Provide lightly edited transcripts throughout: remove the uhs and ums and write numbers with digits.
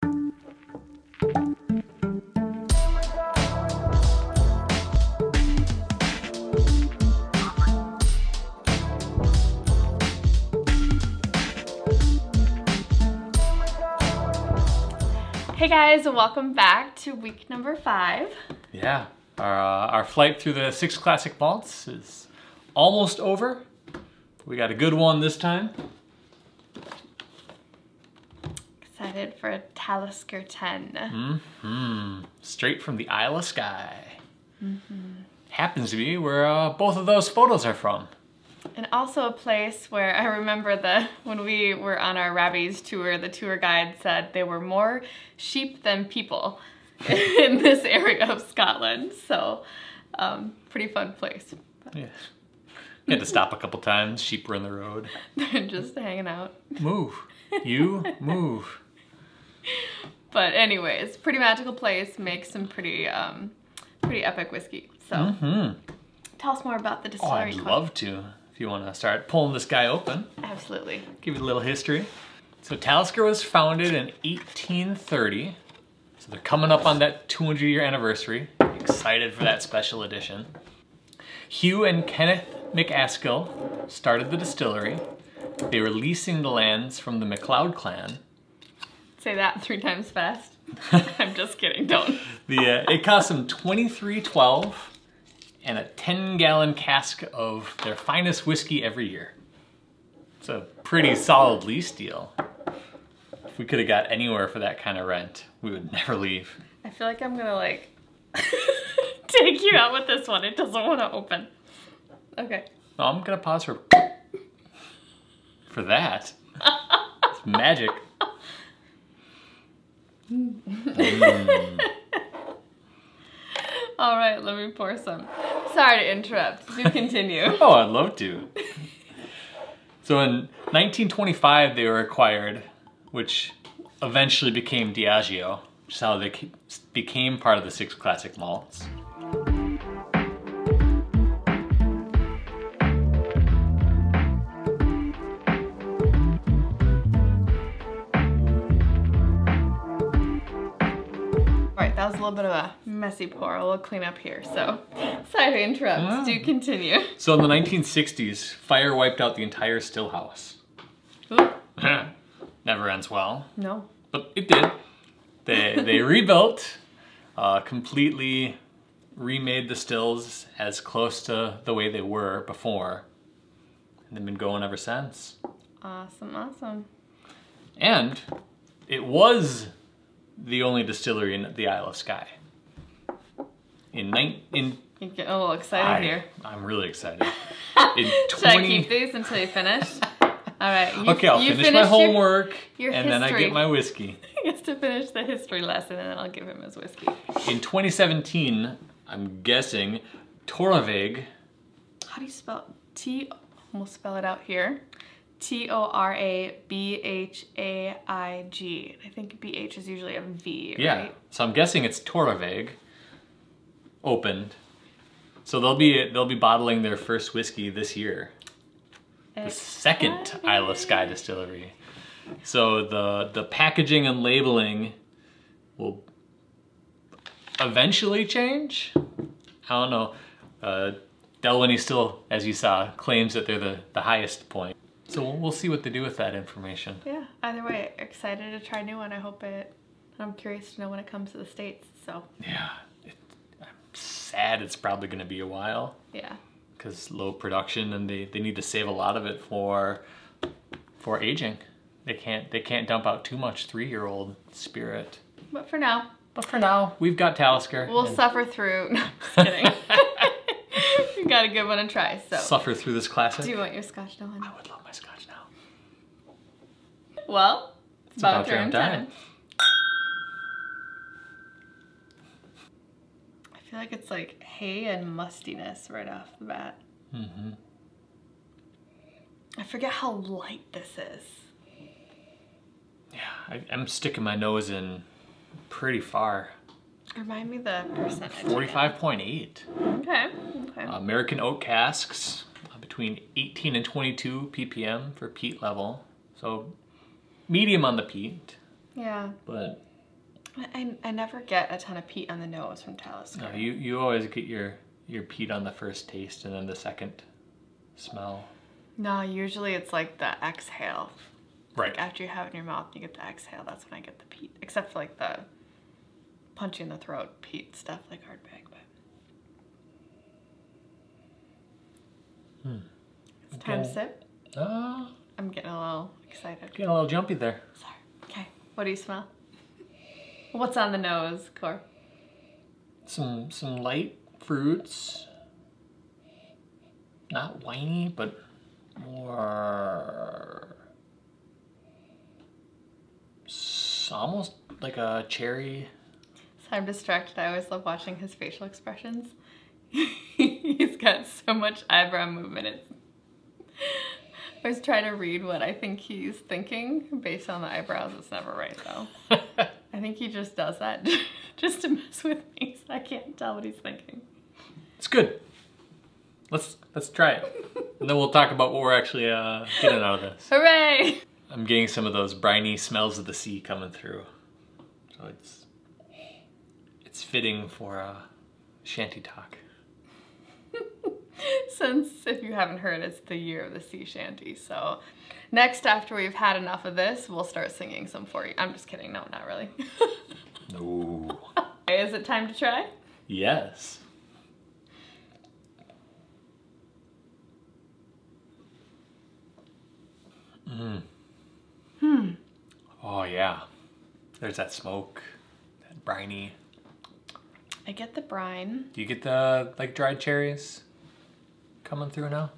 Hey guys, welcome back to week number 5. Yeah, our flight through the 6 classic malts is almost over. We got a good one this time. Excited for a Talisker 10. Straight from the Isle of Skye. Happens to be where both of those photos are from. And also a place where I remember when we were on our Rabbies tour, the tour guide said there were more sheep than people in this area of Scotland. So, pretty fun place. Yeah. We had to stop a couple times, sheep were in the road. They're just hanging out. Move. You move. But anyways, pretty magical place, makes some pretty epic whiskey. So, tell us more about the distillery. Oh, I'd love to. If you want to start pulling this guy open. Absolutely. Give it a little history. So Talisker was founded in 1830. So they're coming up on that 200-year anniversary. Excited for that special edition. Hugh and Kenneth McAskill started the distillery. They were leasing the lands from the MacLeod clan. Say that 3 times fast. I'm just kidding, don't. It cost them $23.12 and a 10-gallon cask of their finest whiskey every year. It's a pretty solid lease deal. If we could have got anywhere for that kind of rent, we would never leave. I feel like I'm gonna like take you out with this one. It doesn't want to open. Okay. No, I'm gonna pause for that. It's magic. All right, let me pour some. Sorry to interrupt. Do continue. Oh, I'd love to. So in 1925, they were acquired, which eventually became Diageo, which is how they became part of the 6 classic malts. That was a little bit of a messy pour. A little clean up here, so sorry to interrupt. Do continue. So in the 1960s, fire wiped out the entire still house. Never ends well. No. But it did. They rebuilt, completely remade the stills as close to the way they were before. And they've been going ever since. Awesome, awesome. And it was the only distillery in the Isle of Skye. You get a little excited here. I'm really excited. Should I keep these until you finish? All right. Okay, I'll finish my homework and then I get my whiskey. He gets to finish the history lesson and then I'll give him his whiskey. In 2017, I'm guessing, Torravig. How do you spell it? We'll spell it out here. Torabhaig. I think BH is usually a V, right? Yeah, so I'm guessing it's Torravig opened. So they'll be bottling their first whiskey this year. The second Isle of Skye distillery. So the packaging and labeling will eventually change. I don't know. Delwynny still, as you saw, claims that they're the highest point. So we'll see what they do with that information. Yeah, either way, excited to try a new one. I'm curious to know when it comes to the States, so. Yeah, I'm sad it's probably gonna be a while. Yeah. Because low production and they need to save a lot of it for aging. They can't dump out too much 3-year-old spirit. But for now. We've got Talisker. We'll suffer through, no, just kidding. You got a good one to try, so. Suffer through this classic. Do you want your scotch, Dylan? I would love my scotch now. Well, it's about turn time. I feel like it's like hay and mustiness right off the bat. I forget how light this is. Yeah, I'm sticking my nose in pretty far. Remind me the percentage. 45.8. Okay. American oak casks, between 18 and 22 ppm for peat level. So medium on the peat. Yeah. But I never get a ton of peat on the nose from Talisker. No, you always get your peat on the first taste and then the second smell. No, usually it's like the exhale. Right. Like after you have it in your mouth, you get the exhale. That's when I get the peat. Except for like the punch in the throat peat stuff like hardback. But it's time to sip. I'm getting a little excited. Getting a little jumpy there. Sorry. Okay. What do you smell? What's on the nose, Cor? Some light fruits. Not winey, but more almost like a cherry. So I'm distracted. I always love watching his facial expressions. He's got so much eyebrow movement. I was trying to read what I think he's thinking based on the eyebrows. It's never right though. I think he just does that just to mess with me, so I can't tell what he's thinking. It's good. Let's try it. And then we'll talk about what we're actually getting out of this. Hooray! I'm getting some of those briny smells of the sea coming through. So it's fitting for shanty talk. Since, if you haven't heard, it's the year of the sea shanty. So next, after we've had enough of this, we'll start singing some for you. I'm just kidding. No, not really. No. Is it time to try? Yes. Oh yeah. There's that smoke, that briny. I get the brine. Do you get the like dried cherries coming through now?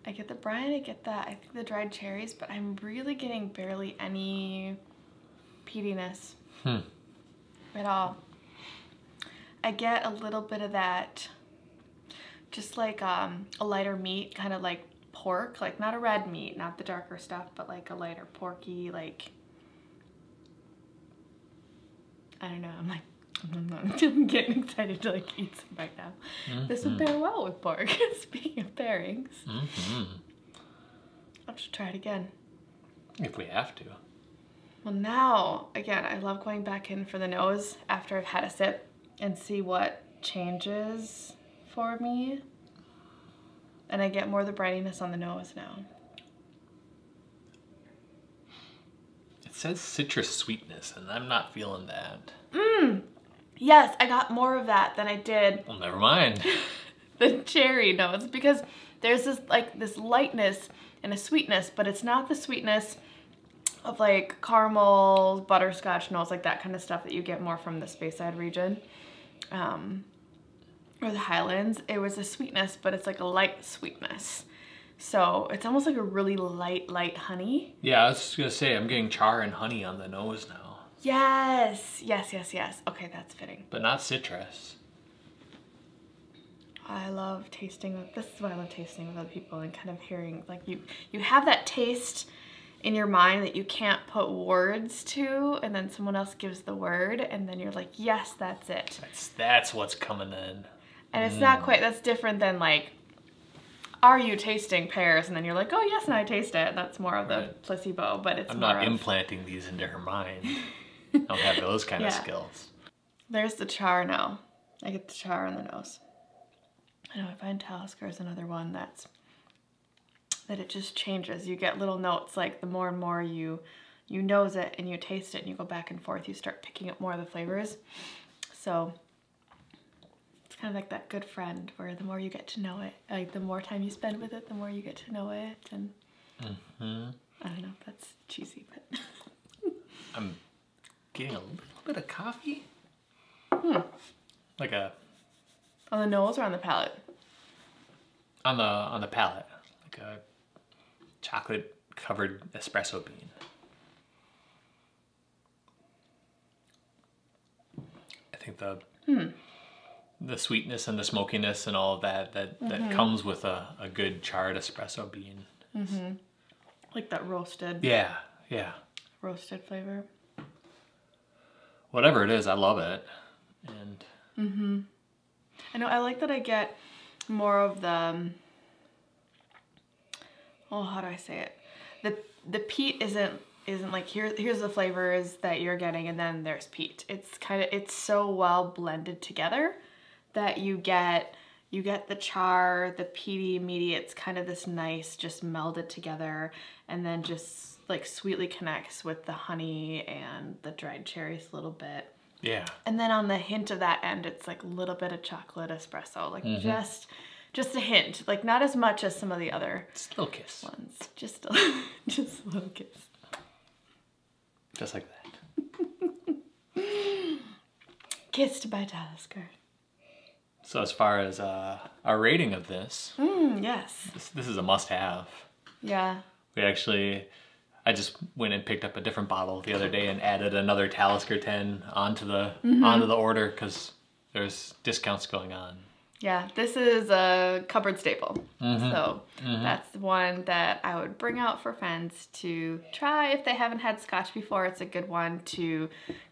I get the brine, I get I think the dried cherries, but I'm really getting barely any peatiness at all. I get a little bit of that, just like a lighter meat, kind of like pork, like not a red meat, not the darker stuff, but like a lighter porky, like, I don't know, I'm getting excited to like eat some right now. This would pair well with pork. Speaking of pairings. I'll just try it again. If we have to. Well now, again, I love going back in for the nose after I've had a sip and see what changes for me. And I get more of the brininess on the nose now. It says citrus sweetness, and I'm not feeling that. Yes, I got more of that than I did Well, never mind. the cherry notes, because there's this like this lightness and a sweetness, but it's not the sweetness of like caramels, butterscotch notes, like that kind of stuff that you get more from the Speyside region. Or the Highlands. It was a sweetness, but it's like a light sweetness. So it's almost like a really light honey. Yeah, I was just gonna say, I'm getting char and honey on the nose now. Yes, yes, yes, yes. Okay, that's fitting. But not citrus. I love tasting with, this is why I love tasting with other people and kind of hearing, like you have that taste in your mind that you can't put words to, and then someone else gives the word, and then you're like, yes, that's it. That's what's coming in. And it's not quite, that's different than like, are you tasting pears? And then you're like, oh yes, and I taste it. That's more of the placebo, but it's I'm more not of, implanting these into her mind. I don't have those kind of skills. There's the char now. I get the char on the nose. I know, I find Talisker is another one that it just changes. You get little notes, like the more and more you nose it and you taste it and you go back and forth, you start picking up more of the flavors. So it's kind of like that good friend where the more you get to know it, like the more time you spend with it, the more you get to know it. And I don't know, that's cheesy, but I'm getting a little bit of coffee. Like a on the nose or on the palate? on the palate, like a chocolate covered espresso bean. I think the sweetness and the smokiness and all of that comes with a good charred espresso bean. Like that roasted. Yeah. Roasted flavor. Whatever it is, I love it. And I know, I like that I get more of the, oh, how do I say it? The peat isn't isn't like here's the flavors that you're getting and then there's peat. It's so well blended together that you get the char, the peaty, meaty. It's kind of this nice, just melded together, and then just like sweetly connects with the honey and the dried cherries a little bit. Yeah. And then on the hint of that end, it's like a little bit of chocolate espresso, like just a hint, like not as much as some of the other Still kiss. ones. Just a little kiss. Just like that. Kissed by Talisker. So as far as our rating of this, Yes. this is a must-have. Yeah. I just went and picked up a different bottle the other day and added another Talisker 10 onto the order because there's discounts going on. Yeah, this is a cupboard staple. So that's one that I would bring out for friends to try if they haven't had Scotch before. It's a good one to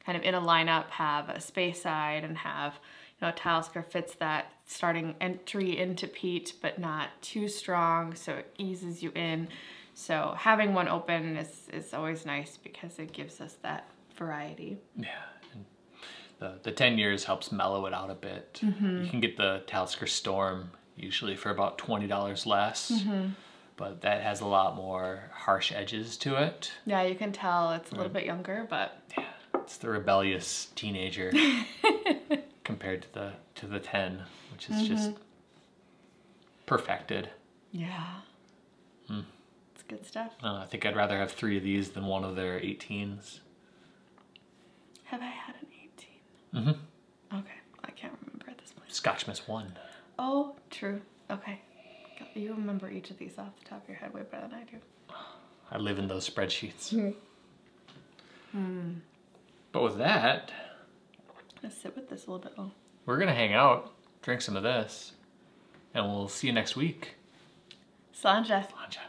kind of in a lineup have a space side and have, you know, Talisker fits that starting entry into peat, but not too strong, so it eases you in. So having one open is always nice because it gives us that variety. Yeah. The 10 years helps mellow it out a bit. You can get the Talisker Storm usually for about $20 less, but that has a lot more harsh edges to it. Yeah, you can tell it's a little bit younger, but yeah, it's the rebellious teenager compared to the 10, which is just perfected. Yeah, it's good stuff. I think I'd rather have 3 of these than one of their 18s. Have I had an 18? Okay, I can't remember at this point. Scotchmas 1. Oh, true. Okay. You remember each of these off the top of your head way better than I do. I live in those spreadsheets. But with that, Let's sit with this a little bit more. we're going to hang out, drink some of this, and we'll see you next week. Slanja. Slanja.